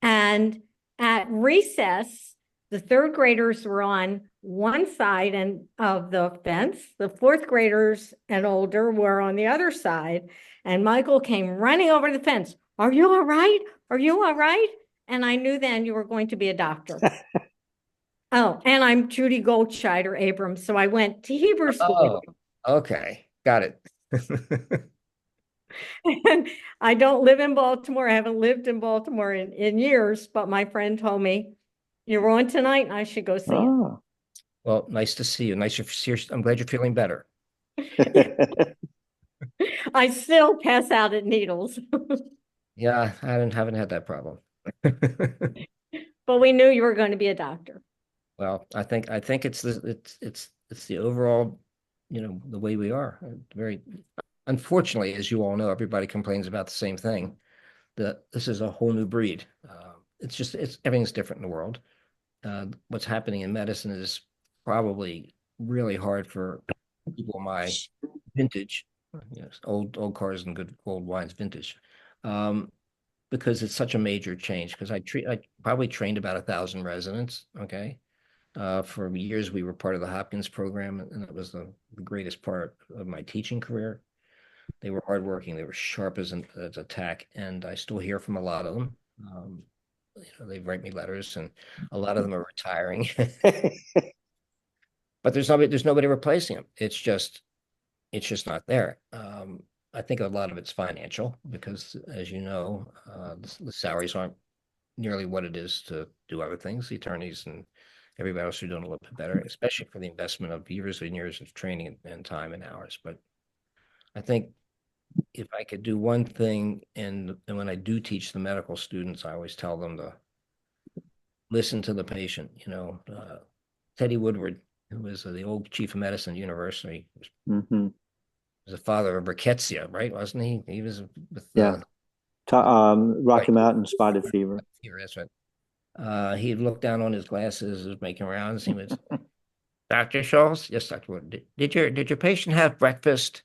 And at recess, the third graders were on one side of the fence. The fourth graders and older were on the other side. And Michael came running over the fence. Are you all right? Are you all right? And I knew then you were going to be a doctor. Oh, and I'm Judy Goldscheider Abrams. So I went to Hebrew school. Oh, okay. Got it. And I don't live in Baltimore. I haven't lived in Baltimore in years, but my friend told me, you're on tonight and I should go see it. Well, nice to see you. Nice to see you. I'm glad you're feeling better. I still pass out at needles. Yeah, I haven't had that problem. But we knew you were going to be a doctor. Well, I think it's the overall, the way we are. Very unfortunately, as you all know, everybody complains about the same thing. That this is a whole new breed. It's everything's different in the world. What's happening in medicine is probably really hard for people my vintage, old cars and good old wines vintage, because it's such a major change. Because I probably trained about 1,000 residents. Okay, for years we were part of the Hopkins program, and it was the greatest part of my teaching career. They were hardworking. They were sharp as a tack, and I still hear from a lot of them. They write me letters, and a lot of them are retiring. But there's nobody replacing them. It's just not there. I think a lot of it's financial because, as you know, the salaries aren't nearly what it is to do other things. The attorneys and everybody else are doing a little bit better, especially for the investment of years and years of training and time and hours. But I think if I could do one thing, and when I do teach the medical students, I always tell them to listen to the patient. Teddy Woodward, who was the old chief of medicine at university, was the father of rickettsia, right? Wasn't he? He was with Rocky Mountain spotted fever. That's right. He'd look down on his glasses, was making rounds. He was, Dr. Schultz, yes, Dr. Wood. Did your patient have breakfast?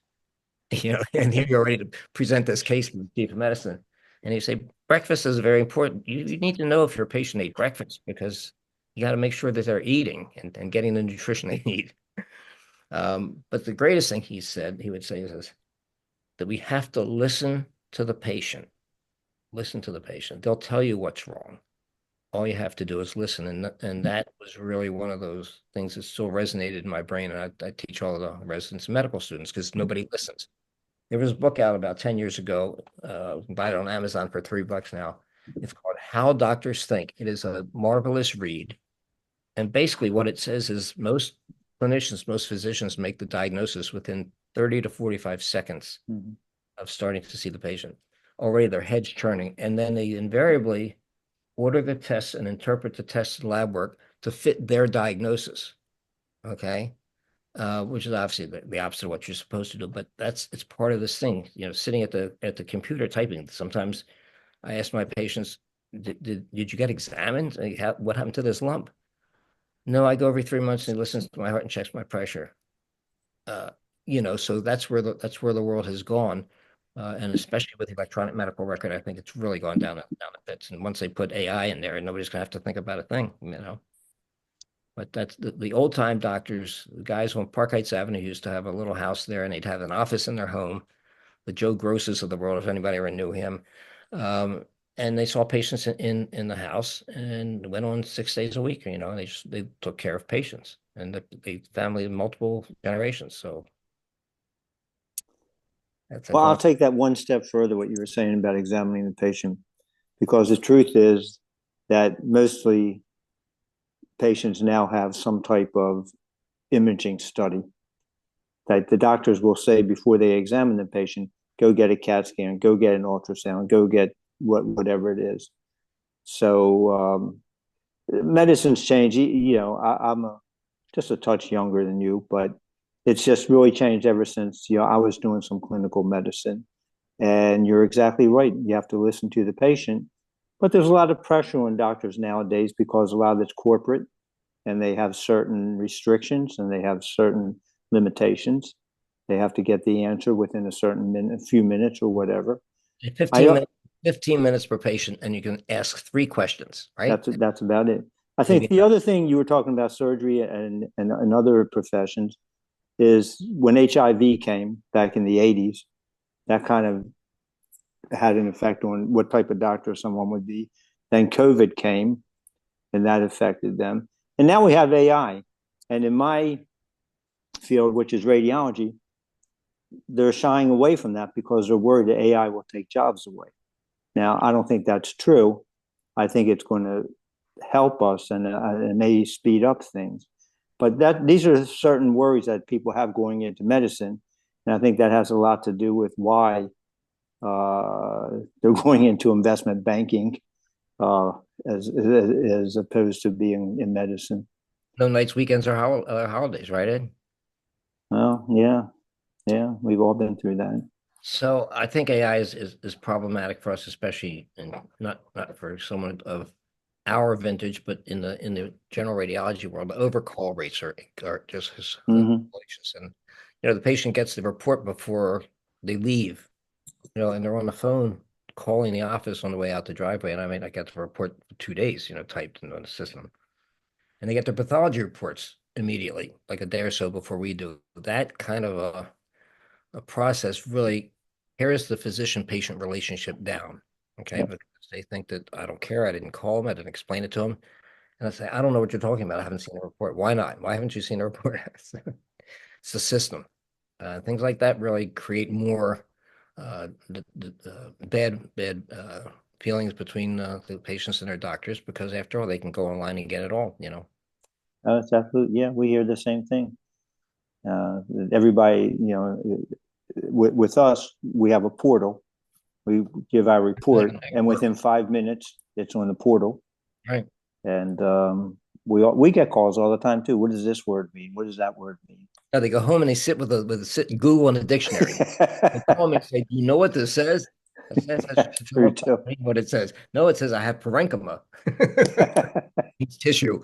And here you're ready to present this case from the chief of medicine. And you say, breakfast is very important. You need to know if your patient ate breakfast because you got to make sure that they're eating and getting the nutrition they need. But the greatest thing he would say is that we have to listen to the patient. Listen to the patient. They'll tell you what's wrong. All you have to do is listen. And that was really one of those things that still resonated in my brain. And I teach all of the residents and medical students because nobody listens. There was a book out about 10 years ago. You can buy it on Amazon for $3 now. It's called How Doctors Think. It is a marvelous read. And basically what it says is most clinicians, most physicians make the diagnosis within 30 to 45 seconds of starting to see the patient. Already their head's churning. And then they invariably order the tests and interpret the tests and lab work to fit their diagnosis. Okay. Which is obviously the opposite of what you're supposed to do, but it's part of this thing, sitting at the computer typing. Sometimes I ask my patients, did you get examined? What happened to this lump? No, I go every 3 months and he listens to my heart and checks my pressure. So that's where the world has gone. And especially with the electronic medical record, I think it's really gone down the pits. And once they put AI in there, nobody's gonna have to think about a thing, But that's the old time doctors, the guys on Park Heights Avenue used to have a little house there, and they'd have an office in their home. The Joe Grosses of the world, if anybody ever knew him, and they saw patients in the house and went on 6 days a week. And they took care of patients, and the family of multiple generations. So. Well, I'll take that one step further, what you were saying about examining the patient, because the truth is that mostly patients now have some type of imaging study that the doctors will say before they examine the patient, go get a CAT scan, go get an ultrasound, go get whatever it is. So medicine's changed. I'm a just a touch younger than you, but it's just really changed ever since, I was doing some clinical medicine. And you're exactly right. You have to listen to the patient. But there's a lot of pressure on doctors nowadays because a lot of it's corporate and they have certain restrictions and they have certain limitations. They have to get the answer within a few minutes or whatever. 15 minutes per patient, and you can ask 3 questions, right? That's about it. I think the other thing you were talking about surgery and other professions is when HIV came back in the 80s, that kind of had an effect on what type of doctor someone would be. Then COVID came and that affected them. And now we have AI. And in my field, which is radiology, they're shying away from that because they're worried that AI will take jobs away. Now, I don't think that's true. I think it's going to help us and it may speed up things. But these are certain worries that people have going into medicine. And I think that has a lot to do with why they're going into investment banking as opposed to being in medicine. No nights, weekends, or holidays, right, Ed? Well, yeah, we've all been through that. So I think AI is problematic for us, especially not for someone of our vintage, but in the general radiology world. The overcall rates are just hellacious, and the patient gets the report before they leave, and they're on the phone calling the office on the way out the driveway, and I may not get the report for 2 days, typed into the system, and they get their pathology reports immediately, like a day or so before we do. That kind of a process really tears the physician-patient relationship down, okay? Yep. Because they think that I don't care, I didn't call them, I didn't explain it to them. And I say, I don't know what you're talking about, I haven't seen the report. Why not? Why haven't you seen the report? It's the system. Things like that really create more bad feelings between the patients and their doctors, because after all, they can go online and get it all, It's absolutely, yeah, we hear the same thing. Everybody, with us, we have a portal. We give our report, and within 5 minutes, it's on the portal. Right. And we get calls all the time too. What does this word mean? What does that word mean? Now they go home and they sit with Google in a dictionary. They call me and say, "Do you know what this says?" That's true too. What it says? No, it says I have parenchyma. It's tissue.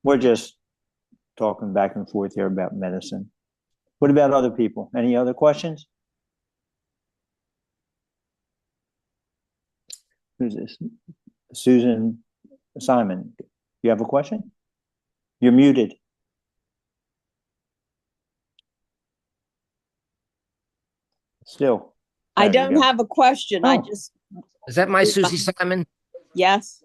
We're just talking back and forth here about medicine. What about other people? Any other questions? Who's this? Susan Simon. You have a question? You're muted. Still. I don't have a question. I just. Is that my Susie Simon? Yes.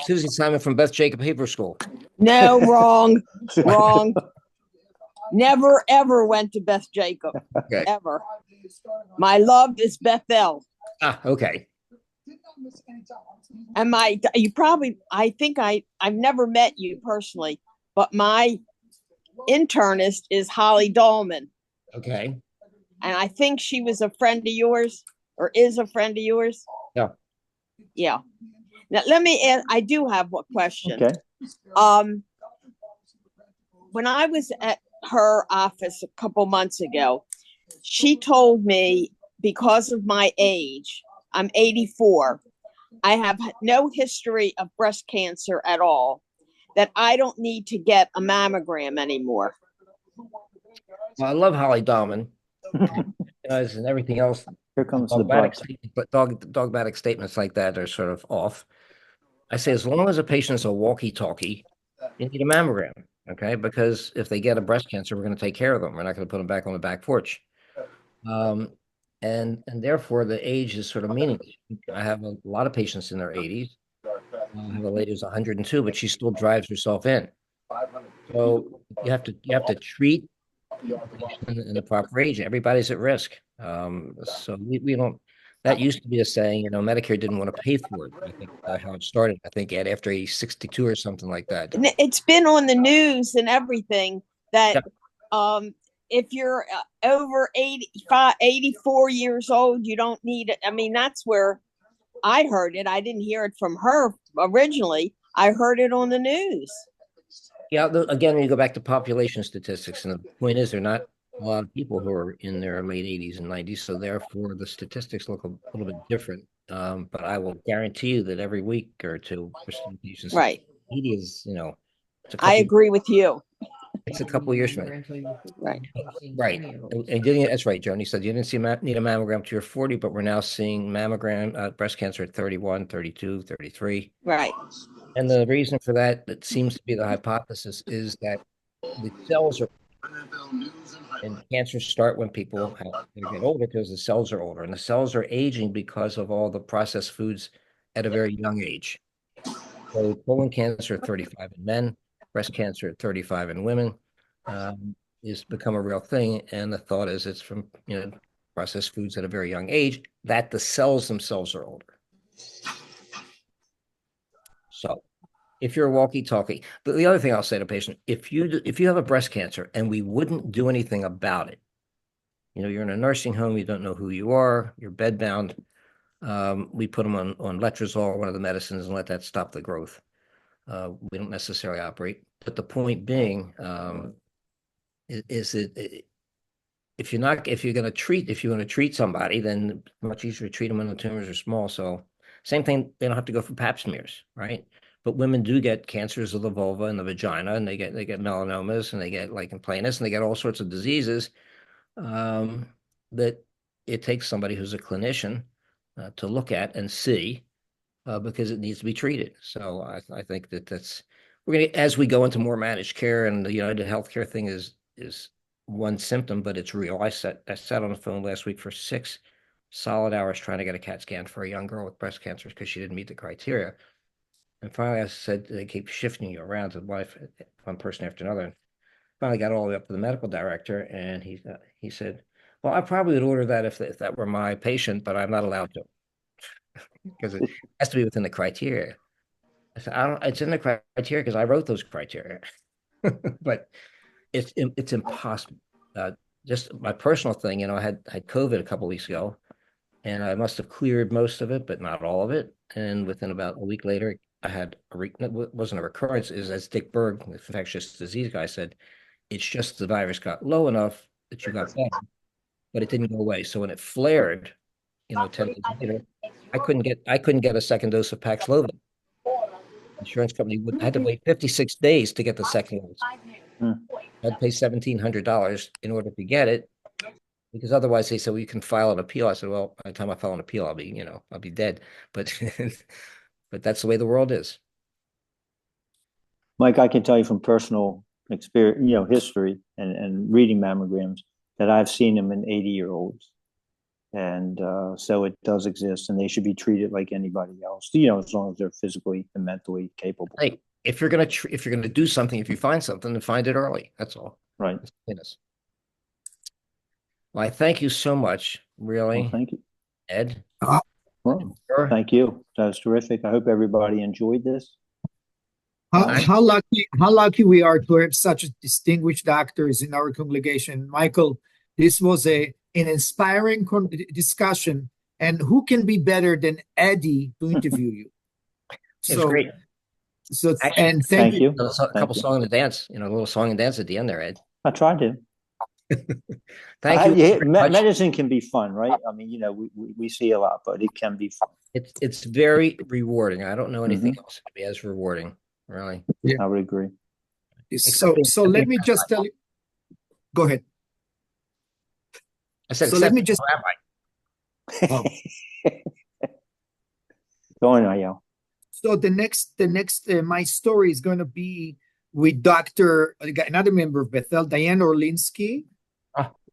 Susie Simon from Beth Jacob Hebrew School. No, wrong. Wrong. Never, ever went to Beth Jacob. Okay. Ever. My love is Beth El. Okay. And I've never met you personally, but my internist is Holly Dahlman. Okay. And I think she was a friend of yours, or is a friend of yours. Yeah. Yeah. Now let me ask, I do have a question. Okay. When I was at her office a couple months ago, she told me, because of my age, I'm 84, I have no history of breast cancer at all, that I don't need to get a mammogram anymore. Well, I love Holly Dahlman. And everything else. Here comes dogmatic statements like that are sort of off. I say, as long as a patient is a walkie-talkie, you need a mammogram, okay? Because if they get a breast cancer, we're going to take care of them. We're not going to put them back on the back porch. And therefore, the age is sort of meaningless. I have a lot of patients in their 80s. I have a lady who's 102, but she still drives herself in. So you have to treat in the proper age. Everybody's at risk. So we don't. That used to be a saying. Medicare didn't want to pay for it. I think how it started. I think after age 62 or something like that. It's been on the news and everything that if you're over 84 years old, you don't need it. I mean, that's where I heard it. I didn't hear it from her originally. I heard it on the news. Yeah, again, you go back to population statistics, and the point is there are not a lot of people who are in their late 80s and 90s, so therefore the statistics look a little bit different. But I will guarantee you that every week or two, patients, Right. media is, it's I agree with you. It's a couple of years from now. Right. Right. And that's right, Joan. He said you didn't need a mammogram till you're 40, but we're now seeing breast cancer at 31, 32, 33. Right. And the reason for that seems to be the hypothesis, is that the cells are, and cancers start when people get older because the cells are older, and the cells are aging because of all the processed foods at a very young age. So colon cancer at 35 in men, breast cancer at 35 in women, is become a real thing. And the thought is it's from processed foods at a very young age, that the cells themselves are older. So if you're a walkie-talkie, the other thing I'll say to a patient, if you have a breast cancer and we wouldn't do anything about it, you're in a nursing home, you don't know who you are, you're bedbound, we put them on letrozole, one of the medicines, and let that stop the growth. We don't necessarily operate, but the point being is that if you're going to treat somebody, then it's much easier to treat them when the tumors are small. So same thing, they don't have to go for pap smears, right? But women do get cancers of the vulva and the vagina, and they get melanomas, and they get lichen planus, and they get all sorts of diseases that it takes somebody who's a clinician to look at and see, because it needs to be treated. So I think that's as we go into more managed care, and the United Healthcare thing is one symptom, but it's real. I sat on the phone last week for 6 solid hours trying to get a CAT scan for a young girl with breast cancer because she didn't meet the criteria. And finally, I said, they keep shifting you around to one person after another. And finally got all the way up to the medical director, and he said, well, I probably would order that if that were my patient, but I'm not allowed to because it has to be within the criteria. I said, it's in the criteria because I wrote those criteria, but it's impossible. Just my personal thing, I had COVID a couple of weeks ago, and I must have cleared most of it, but not all of it. And within about a week later, I had it wasn't a recurrence. Is, as Dick Berg, the infectious disease guy, said, it's just the virus got low enough that you got better, but it didn't go away. So when it flared, 10 days later, I couldn't get a second dose of Paxlovid. Insurance company I had to wait 56 days to get the second dose. I'd pay $1,700 in order to get it, because otherwise they said, well, you can file an appeal. I said, well, by the time I file an appeal, I'll be dead. But but that's the way the world is. Mike, I can tell you from personal experience, history and reading mammograms, that I've seen them in 80-year-olds. And so it does exist, and they should be treated like anybody else, as long as they're physically and mentally capable. Hey, if you're gonna do something, if you find something, then find it early. That's all. Right. Well, I thank you so much, really. Well, thank you, Ed. Well, thank you. That was terrific. I hope everybody enjoyed this. How lucky we are to have such distinguished doctors in our congregation. Michael, this was an inspiring discussion, and who can be better than Eddie to interview you? It's great. So actually, and thank you. A couple song and dance, a little song and dance at the end there, Ed. I tried to. Thank you. Medicine can be fun, right? I mean, we see a lot, but it can be fun. It's very rewarding. I don't know anything else that can be as rewarding, really. Yeah. I would agree. So let me just tell you. Go ahead. I said, so let me just. Oh. Go on, Ayel. So the next, my story is going to be with another member of Beth El, Diane Orlinsky,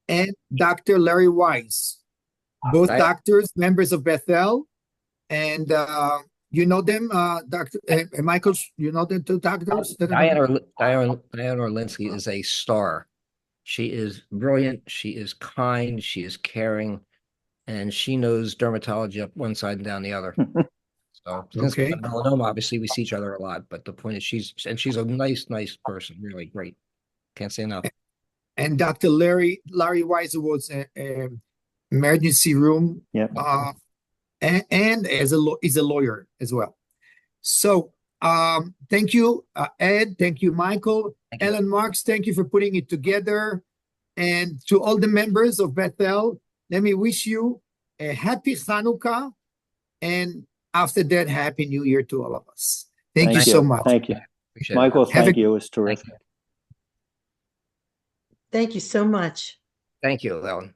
and Dr. Larry Wise, both doctors, members of Beth El, and you know them, Dr. Michael. You know the two doctors. Diane Orlinsky is a star. She is brilliant. She is kind. She is caring, and she knows dermatology up one side and down the other. So, okay. Melanoma, obviously, we see each other a lot, but the point is she's a nice person, really great. Can't say enough. And Dr. Larry Weiser was an emergency room, and is a lawyer as well. So Thank you, Ed. Thank you, Michael. Thank you. Ellen Marks, thank you for putting it together. And to all the members of Beth El, let me wish you a happy Hanukkah. And after that, Happy New Year to all of us. Thank you so much. Thank you. Appreciate it. Michael, Have thank a- you. It was terrific. you. Thank you so much. Thank you, Ellen.